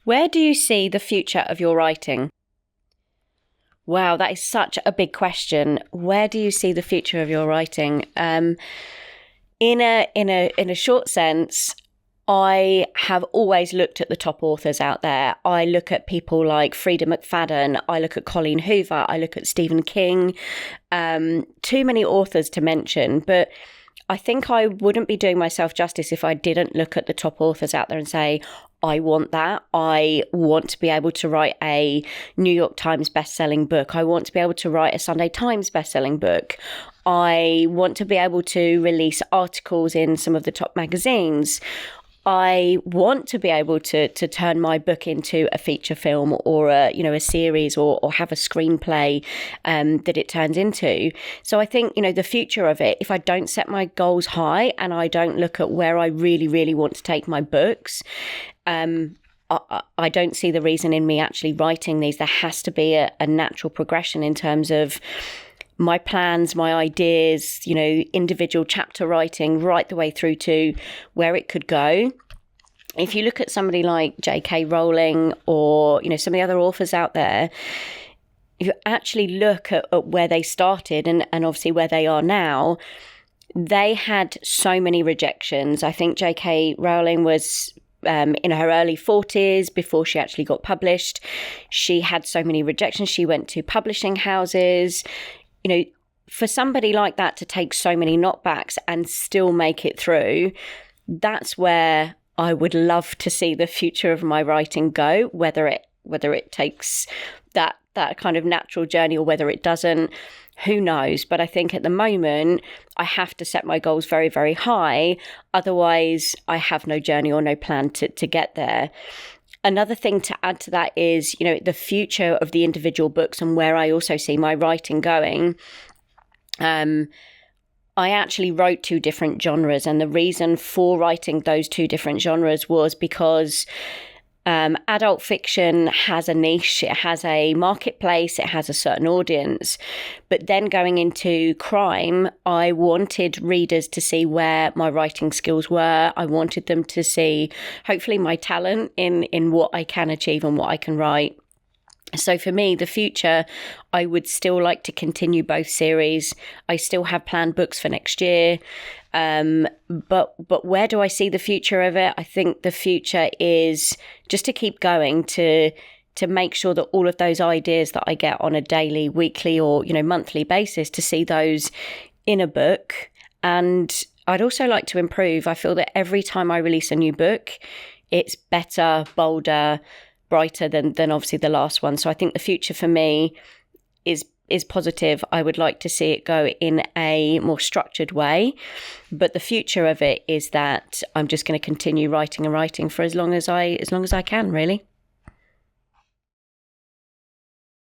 Where do you see the future of your writing? Wow, that is such a big question. Where do you see the future of your writing? In a short sense, I have always looked at the top authors out there. I look at people like Frida McFadden. I look at Colleen Hoover. I look at Stephen King. Too many authors to mention, but I think I wouldn't be doing myself justice if I didn't look at the top authors out there and say, I want that. I want to be able to write a New York Times best-selling book. I want to be able to write a Sunday Times best-selling book. I want to be able to release articles in some of the top magazines. I want to be able to turn my book into a feature film or a series or have a screenplay that it turns into. So I think, the future of it, if I don't set my goals high and I don't look at where I really, really want to take my books, I don't see the reason in me actually writing these. There has to be a natural progression in terms of my plans, my ideas, individual chapter writing right the way through to where it could go. If you look at somebody like J.K. Rowling or, some of the other authors out there, if you actually look at where they started and obviously where they are now, they had so many rejections. I think J.K. Rowling was in her early 40s before she actually got published. She had so many rejections. She went to publishing houses. For somebody like that to take so many knockbacks and still make it through, that's where I would love to see the future of my writing go, whether it takes that kind of natural journey or whether it doesn't, who knows? But I think at the moment, I have to set my goals very, very high. Otherwise, I have no journey or no plan to get there. Another thing to add to that is, the future of the individual books and where I also see my writing going. I actually wrote two different genres, and the reason for writing those two different genres was because adult fiction has a niche, it has a marketplace, it has a certain audience. But then going into crime, I wanted readers to see where my writing skills were. I wanted them to see, hopefully, my talent in what I can achieve and what I can write. So for me, the future, I would still like to continue both series. I still have planned books for next year. But where do I see the future of it? I think the future is just to keep going, to make sure that all of those ideas that I get on a daily, weekly or, monthly basis, to see those in a book. And I'd also like to improve. I feel that every time I release a new book, it's better, bolder, brighter than obviously the last one. So I think the future for me is positive. I would like to see it go in a more structured way, but the future of it is that I'm just going to continue writing and writing for as long as I can, really.